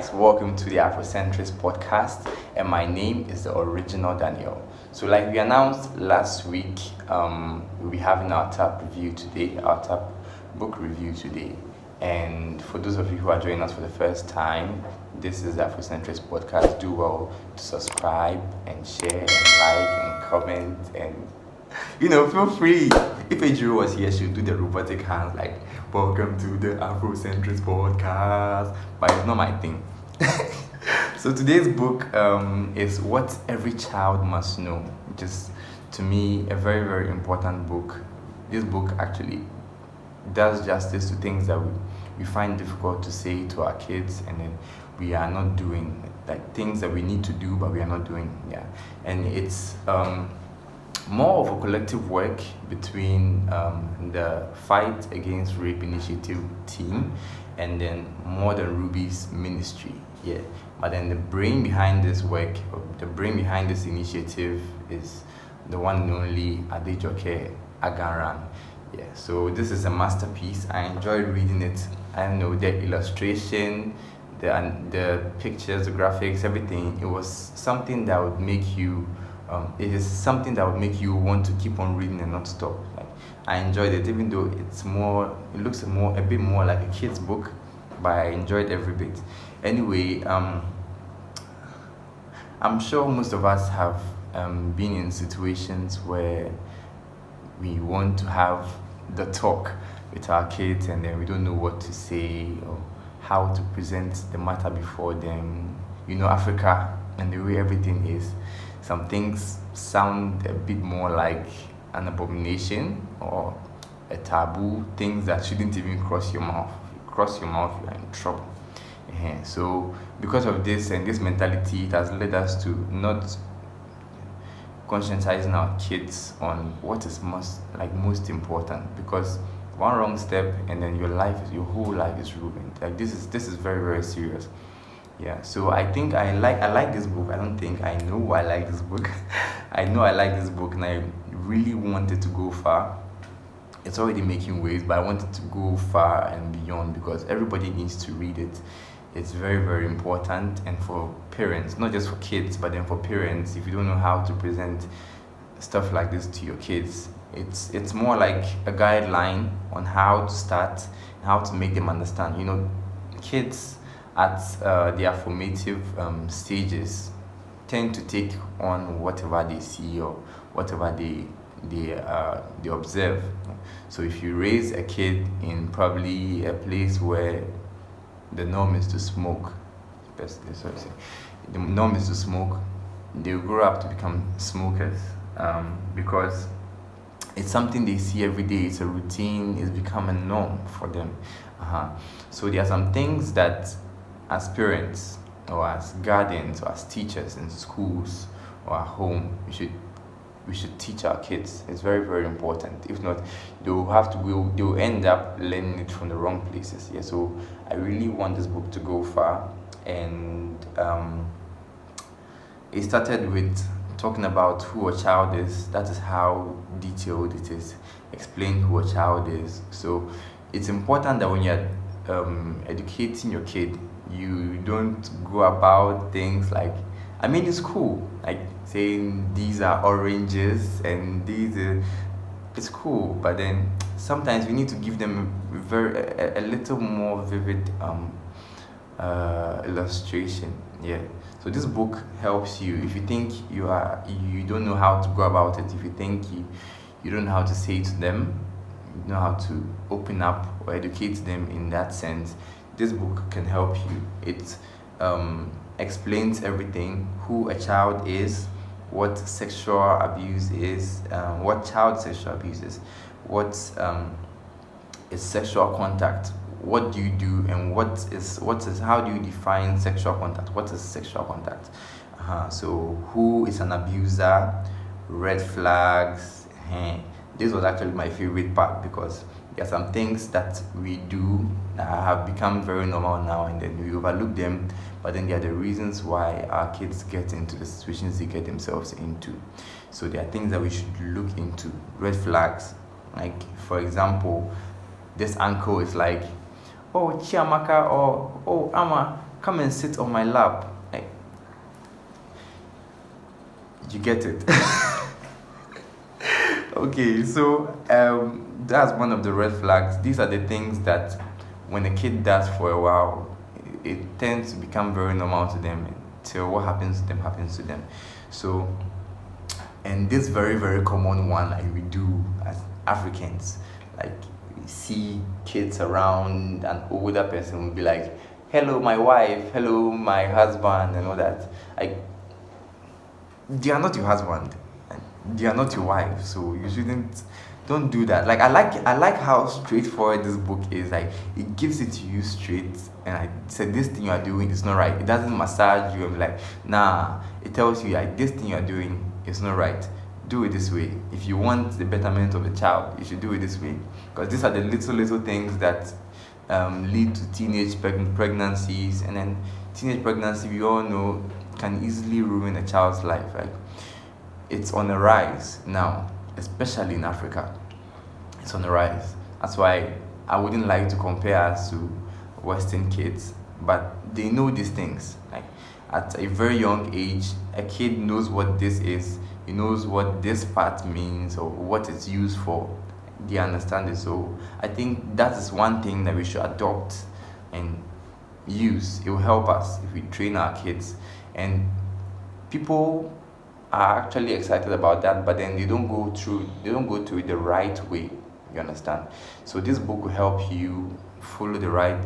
guys, welcome to the Afrocentrist podcast, and my name is the original Daniel. So, like we announced last week, we'll be having our top review today, our top book review today. And for those of you who are joining us for the first time, this is the Afrocentrist podcast. Do well to subscribe and share and like and comment and feel free. If Adriel was here, she'll do the robotic hands like, welcome to the Afrocentrist podcast. But it's not my thing. So today's book is What Every Child Must Know, which is, to me, a very, very important book. This book actually does justice to things that we find difficult to say to our kids, and then we are not doing, like things that we need to do, but we are not doing. Yeah. And it's more of a collective work between the Fight Against Rape Initiative team and then More Than Rubies ministry. Yeah. But then the brain behind this work, the brain behind this initiative is the one and only Adejoke Aganran. Yeah. So this is a masterpiece. I enjoyed reading it. I don't know, the illustration, the pictures, the graphics, everything. It was something that would make you it is something that would make you want to keep on reading and not stop. Like, I enjoyed it, even though it looks a bit more like a kid's book, but I enjoyed every bit. Anyway, I'm sure most of us have been in situations where we want to have the talk with our kids, and then we don't know what to say or how to present the matter before them. Africa and the way everything is. Some things sound a bit more like an abomination or a taboo, things that shouldn't even cross your mouth. If you cross your mouth, you are in trouble. So because of this and this mentality, it has led us to not conscientizing our kids on what is most important, because one wrong step and then your whole life is ruined. Like this is very, very serious. Yeah, so I think I like this book. I know I like this book. I know I like this book, and I really wanted to go far. It's already making waves, but I wanted to go far and beyond because everybody needs to read it. It's very, very important, and for parents, not just for kids, but then for parents, if you don't know how to present stuff like this to your kids, it's more like a guideline on how to start and how to make them understand. Kids at their formative stages tend to take on whatever they see or whatever they observe. So if you raise a kid in probably a place where the norm is to smoke, the norm is to smoke, they'll grow up to become smokers because it's something they see every day. It's a routine. It's become a norm for them. So there are some things that, as parents or as guardians or as teachers in schools or at home, we should teach our kids. It's very, very important. If not, they'll end up learning it from the wrong places. Yeah. So I really want this book to go far, and it started with talking about who a child is. That is how detailed it is. Explain who a child is. So it's important that when you're educating your kid, you don't go about things like, it's cool, like saying these are oranges and it's cool, but then sometimes we need to give them a little more vivid illustration. Yeah. So this book helps you if you think you don't know how to go about it, if you think you don't know how to say to them, you know how to open up or educate them in that sense. This book can help you. It explains everything: who a child is, what sexual abuse is, what child sexual abuse is, what is sexual contact, what do you do, and what is how do you define sexual contact? What is sexual contact? So who is an abuser? Red flags. This was actually my favorite part because there are some things that we do that have become very normal now, and then we overlook them, but then there are the reasons why our kids get into the situations they get themselves into. So there are things that we should look into. Red flags, like for example, this uncle is like, oh Chiamaka, or oh Ama, come and sit on my lap. Like, you get it. Okay, so that's one of the red flags. These are the things that when a kid does for a while, it tends to become very normal to them until what happens to them happens to them. So, and this very, very common one, like we do as Africans, like we see kids around, an older person will be like, hello my wife, hello my husband, and all that. Like, they are not your husband, they are not your wife, so you shouldn't, don't do that. Like, I like how straightforward this book is. Like, it gives it to you straight, and I said this thing you are doing is not right. It doesn't massage you and be like, nah. It tells you like, this thing you are doing is not right, do it this way. If you want the betterment of the child, you should do it this way, because these are the little things that lead to teenage pregnancies. And then teenage pregnancy, we all know, can easily ruin a child's life. Like, it's on the rise now, especially in Africa. It's on the rise. That's why I wouldn't like to compare us to Western kids, but they know these things. Like, at a very young age, a kid knows what this is. He knows what this part means or what it's used for. They understand it. So I think that is one thing that we should adopt and use. It will help us if we train our kids. And people are actually excited about that, but then they don't go through it the right way. You understand? So this book will help you follow the right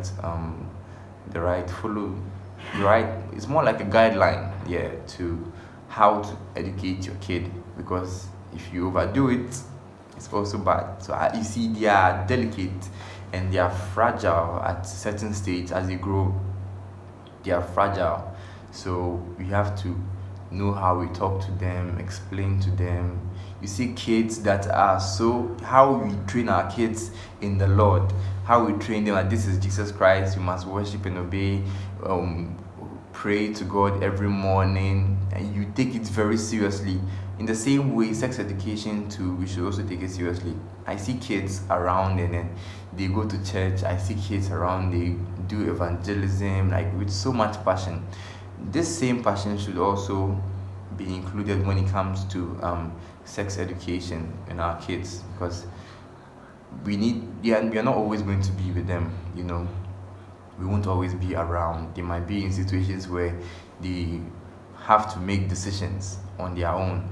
it's more like a guideline, to how to educate your kid, because if you overdo it, it's also bad. So you see, they are delicate and they are fragile at certain stage. As they grow, they are fragile. So we have to know how we talk to them, explain to them. You see kids that are how we train our kids in the Lord, how we train them that this is Jesus Christ, you must worship and obey, pray to God every morning, and you take it very seriously. In the same way, sex education too, we should also take it seriously. I see kids around and then they go to church. I see kids around, they do evangelism, like with so much passion. This same passion should also be included when it comes to sex education in our kids, because we are not always going to be with them, we won't always be around. They might be in situations where they have to make decisions on their own.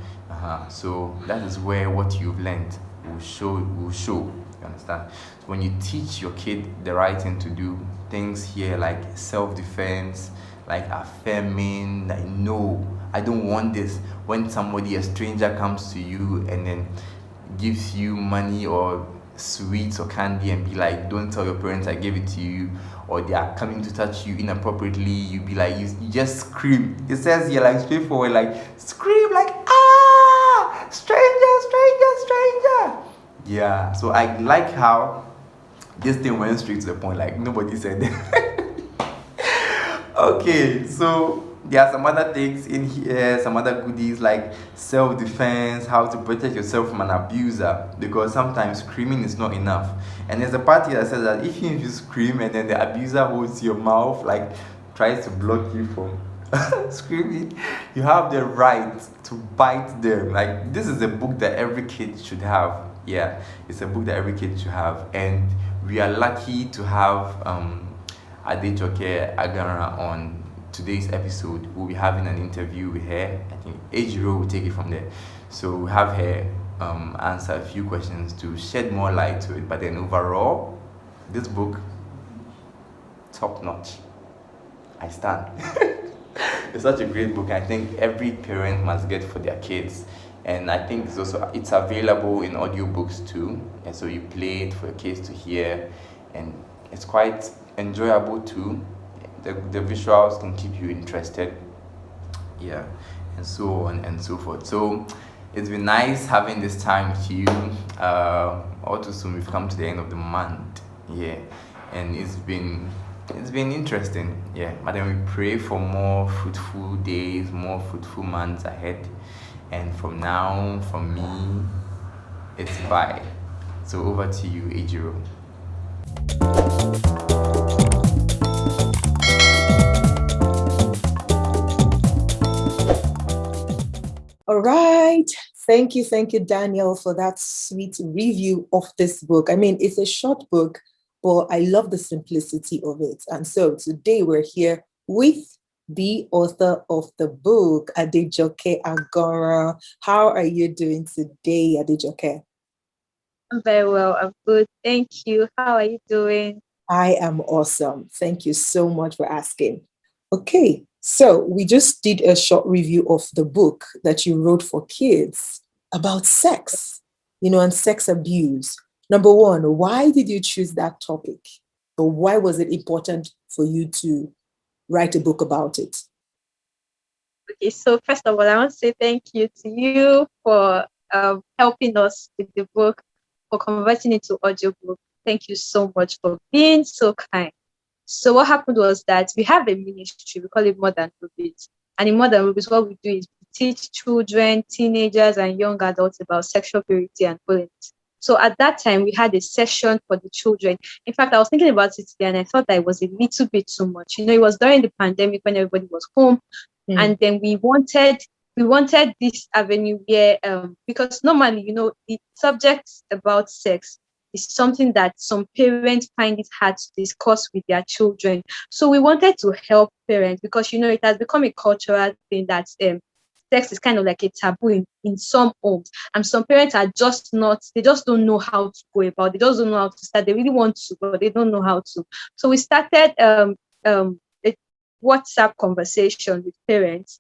So that is where what you've learned will show. You understand? So when you teach your kid the right thing to do, things here like self-defense, like affirming, like, no, I don't want this. When a stranger comes to you and then gives you money or sweets or candy and be like, don't tell your parents I gave it to you, or they are coming to touch you inappropriately, you be like, you just scream. It says here, like, straightforward, like, scream like, ah, stranger, stranger, stranger. Yeah, so I like how this thing went straight to the point, like nobody said it. Okay, so there are some other things in here, some other goodies like self-defense, how to protect yourself from an abuser, because sometimes screaming is not enough. And there's a part here that says that if you scream and then the abuser holds your mouth, like tries to block you from screaming, you have the right to bite them. Like, this is a book that every kid should have. Yeah, it's a book that every kid should have. And we are lucky to have Adejoke Aganran on today's episode. We'll be having an interview with her. I think Ejiro will take it from there. So we'll have her answer a few questions to shed more light to it. But then overall, this book, top notch. I stand. It's such a great book. I think every parent must get for their kids. And I think it's available in audiobooks too. And so you play it for your kids to hear. And it's quite enjoyable too. The visuals can keep you interested. Yeah. And so on and so forth. So it's been nice having this time with you. All too soon we've come to the end of the month. Yeah. And it's been interesting. Yeah. But then we pray for more fruitful days, more fruitful months ahead. And from now, from me, it's bye. So over to you, Ejiro. right. Thank you, Daniel, for that sweet review of this book. I mean, it's a short book, but I love the simplicity of it. And so today we're here with the author of the book, Adejoke Aganran. How are you doing today, Adejoke? I'm very well. I'm good. Thank you. How are you doing? I am awesome. Thank you so much for asking. Okay, so we just did a short review of the book that you wrote for kids about sex, and sex abuse. Number one, why did you choose that topic? Or why was it important for you to write a book about it? Okay, so first of all, I want to say thank you to you for helping us with the book, for converting it to audiobook. Thank you so much for being so kind. So what happened was that we have a ministry, we call it More Than Rubies. And in More Than Rubies, what we do is we teach children, teenagers, and young adults about sexual purity and holiness. So at that time, we had a session for the children. In fact, I was thinking about it today and I thought that it was a little bit too much. It was during the pandemic when everybody was home. And then we wanted this avenue where because normally, the subjects about sex is something that some parents find it hard to discuss with their children. So we wanted to help parents because it has become a cultural thing that sex is kind of like a taboo in some homes. And some parents are just not, they just don't know how to go about, they just don't know how to start. They really want to, but they don't know how to. So we started a WhatsApp conversation with parents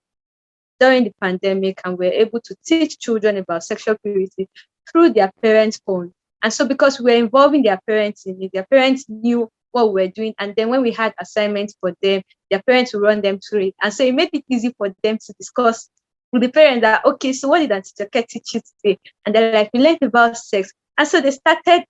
during the pandemic, and we're able to teach children about sexual purity through their parents' phone. And so because we're involving their parents in it, their parents knew what we're doing. And then when we had assignments for them, their parents would run them through it. And so it made it easy for them to discuss with the parents that, okay, so what did Auntie teach you today? And they're like, we learned about sex. And so they started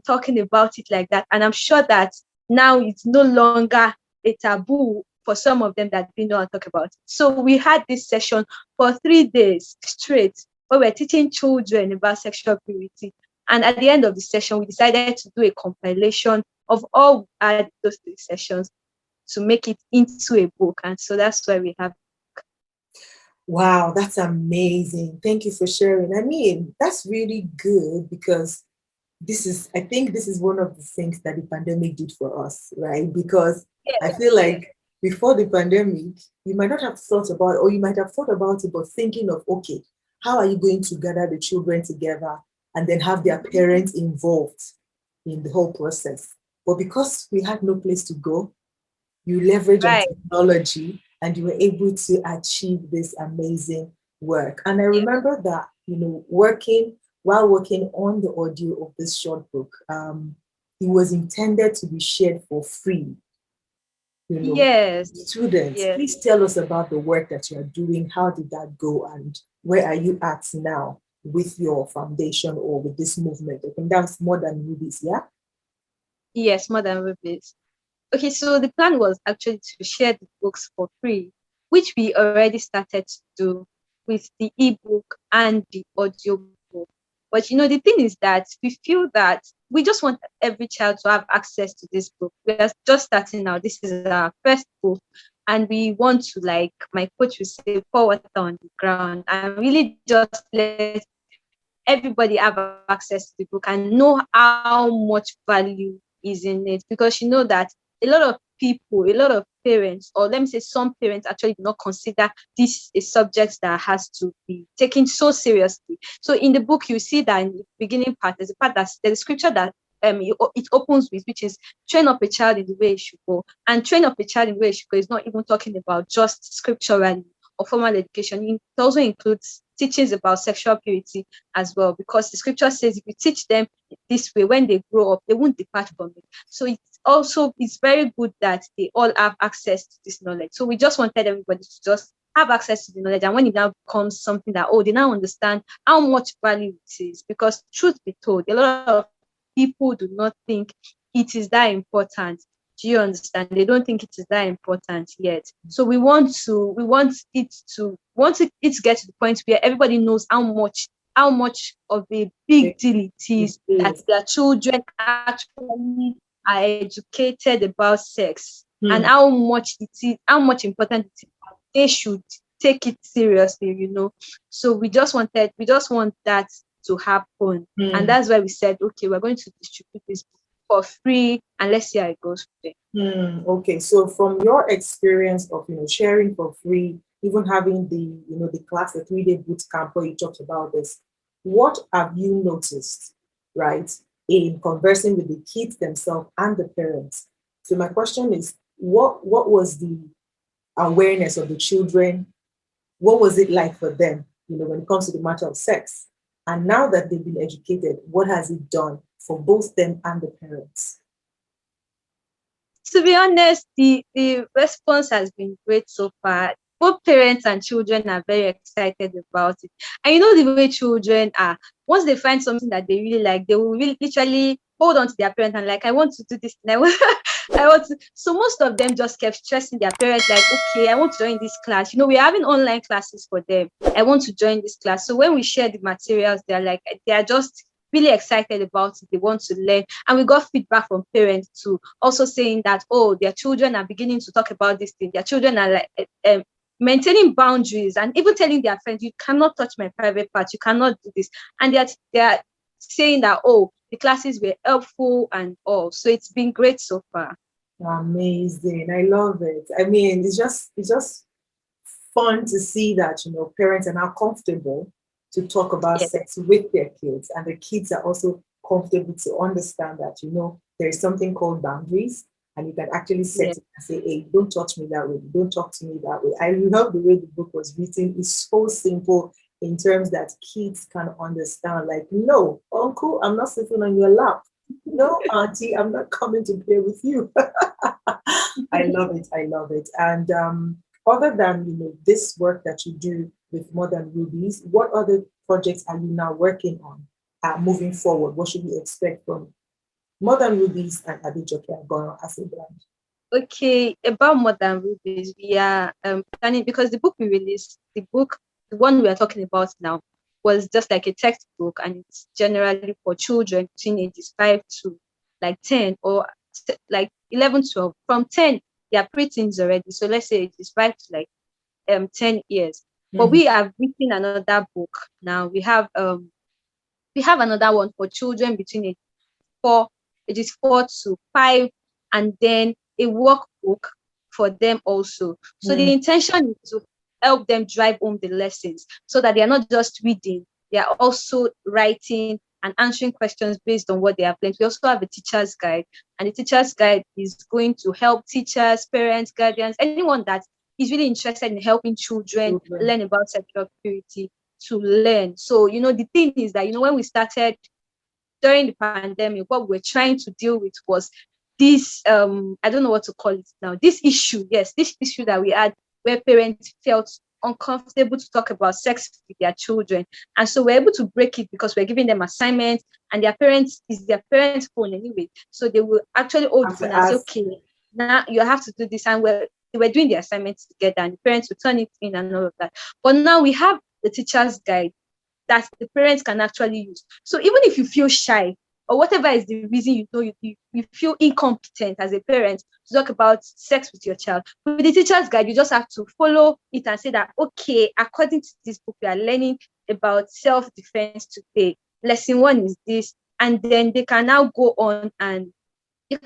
talking about it like that. And I'm sure that now it's no longer a taboo for some of them that didn't know how to talk about it. So we had this session for 3 days straight where we're teaching children about sexual purity. And at the end of the session, we decided to do a compilation of all those 3 sessions to make it into a book. And so that's why we have. Wow, that's amazing. Thank you for sharing. I mean, that's really good because I think this is one of the things that the pandemic did for us, right? Because I feel like before the pandemic, you might not have thought about, or you might have thought about it, but thinking of, okay, how are you going to gather the children together and then have their parents involved in the whole process? But because we had no place to go, you leverage on Right. technology and you were able to achieve this amazing work. And I remember that, while working on the audio of this short book, it was intended to be shared for free. Yes. Students, Yes. please tell us about the work that you are doing. How did that go? And where are you at now with your foundation or with this movement? I think that's More Than Rubies, yeah? Yes, More Than Rubies. Okay, so the plan was actually to share the books for free, which we already started to do with the ebook and the audio book. But the thing is that we feel that we just want every child to have access to this book. We are just starting now. This is our first book, and we want to, like my coach would say, pour water on the ground and really just let everybody have access to the book and know how much value is in it. Because that a lot of people, a lot of parents, or let me say some parents actually do not consider this a subject that has to be taken so seriously. So in the book, you see that in the beginning part, there's a scripture that it opens with, which is train up a child in the way it should go. And train up a child in the way it should go is not even talking about just scripturally or formal education. It also includes teachings about sexual purity as well, because the scripture says if you teach them this way, when they grow up, they won't depart from it. So it's very good that they all have access to this knowledge. So we just wanted everybody to just have access to the knowledge. And when it now becomes something that, they now understand how much value it is, because truth be told, a lot of people do not think it is that important. Do you understand? They don't think it is that important yet. So we want it to get to the point where everybody knows how much of a big deal it is that their children actually are educated about sex, and how much important it is that they should take it seriously, you know. So we just want that to happen. And that's why we said, okay, we're going to distribute this for free and let's see how it goes today. Okay, so from your experience of sharing for free, even having the class, the 3-day boot camp where you talked about this, what have you noticed, right, in conversing with the kids themselves and the parents? So my question is, what was the awareness of the children? What was it like for them, when it comes to the matter of sex? And now that they've been educated, what has it done for both them and the parents? To be honest, the response has been great so far. Both parents and children are very excited about it. And you know the way children are, once they find something that they really like, they will really literally hold on to their parents and like, I want to do this. And I want to. So most of them just kept stressing their parents, like, okay, I want to join this class. We're having online classes for them. I want to join this class. So when we share the materials, they are just really excited about it. They want to learn. And we got feedback from parents too, also saying that, oh, their children are beginning to talk about this thing. Their children are like maintaining boundaries and even telling their friends, you cannot touch my private part, you cannot do this. And they're saying that, oh, the classes were helpful and all. So it's been great so far. Amazing. I love it. I mean, it's just fun to see that, parents are now comfortable to talk about sex with their kids, and the kids are also comfortable to understand that, there is something called boundaries, and you can actually set it and say, hey, don't touch me that way, don't talk to me that way. I love the way the book was written. It's so simple in terms that kids can understand, like, no, uncle, I'm not sitting on your lap. No, auntie, I'm not coming to play with you. I love it. And other than this work that you do with Modern Rubies, what other projects are you now working on moving forward? What should we expect from Modern Rubies and Adejoke Aganran as a brand? Okay, about Modern Rubies, we are planning, because the book we released, the one we are talking about now, was just like a textbook, and it's generally for children between ages 5 to like 10 or like 11, 12. From 10, they are preteens already. So let's say it is 5 to like 10 years. But we have written another book now. We have another one for children between ages 4 to 5, and then a workbook for them also. So the intention is to help them drive home the lessons so that they are not just reading, they are also writing and answering questions based on what they have learned. We also have a teacher's guide, and the teacher's guide is going to help teachers, parents, guardians, anyone that is really interested in helping children learn about sexual purity to learn. So, the thing is that, when we started during the pandemic, what we're trying to deal with was this, I don't know what to call it now, this issue that we had where parents felt uncomfortable to talk about sex with their children. And so we're able to break it because we're giving them assignments, and their parents phone anyway. So they will actually hold the phone and say, okay, now you have to do this. And they were doing the assignments together, and the parents would turn it in and all of that. But now we have the teacher's guide that the parents can actually use. So even if you feel shy or whatever is the reason you feel incompetent as a parent to talk about sex with your child, with the teacher's guide, you just have to follow it and say that, okay, according to this book, we are learning about self-defense today. Lesson 1 is this, and then they can now go on and do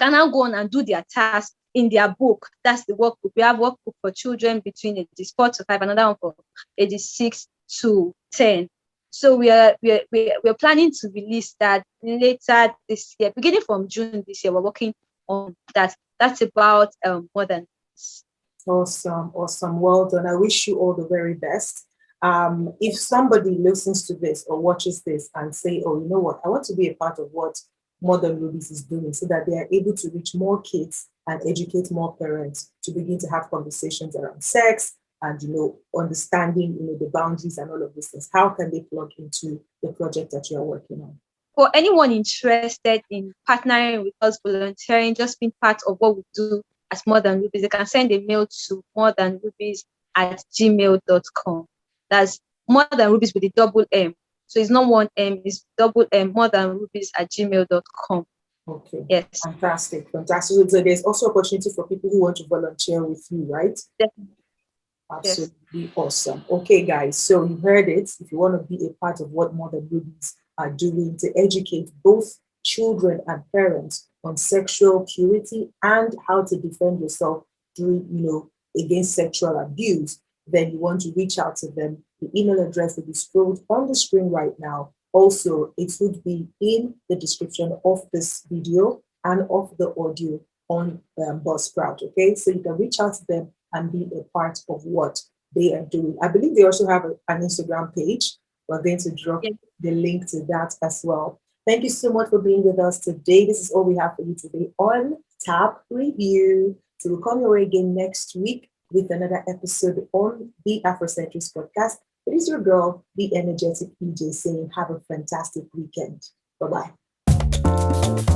their task in their book. That's the workbook. We have workbook for children between ages 4 to 5, another one for ages 6 to 10. So we're planning to release that later this year, beginning from June this year. We're working on that. That's about more than this. Awesome. Well done. I wish you all the very best. If somebody listens to this or watches this and say, oh, you know what, I want to be a part of what Modern Rubies is doing, so that they are able to reach more kids and educate more parents to begin to have conversations around sex and, understanding, the boundaries and all of these things. How can they plug into the project that you are working on? For anyone interested in partnering with us, volunteering, just being part of what we do as Modern Rubies, they can send a mail to modernrubies@gmail.com. That's Modern Rubies with a double M. So it's not one M, it's double M, modernrubies@gmail.com. Okay. Yes. Fantastic. So there's also opportunity for people who want to volunteer with you, right? Definitely. Yes. Absolutely awesome. Okay, guys, so you heard it. If you want to be a part of what Mother Rubies are doing to educate both children and parents on sexual purity and how to defend yourself during, against sexual abuse, then you want to reach out to them. The email address will be scrolled on the screen right now. Also, it would be in the description of this video and of the audio on Buzzsprout. Okay, so you can reach out to them and be a part of what they are doing. I believe they also have an Instagram page. We're going to drop Yes. the link to that as well. Thank you so much for being with us today. This is all we have for you today on Tap Review. So we'll come your way again next week with another episode on the Afrocentrics podcast. It is your girl, the energetic EJ, saying have a fantastic weekend. Bye-bye.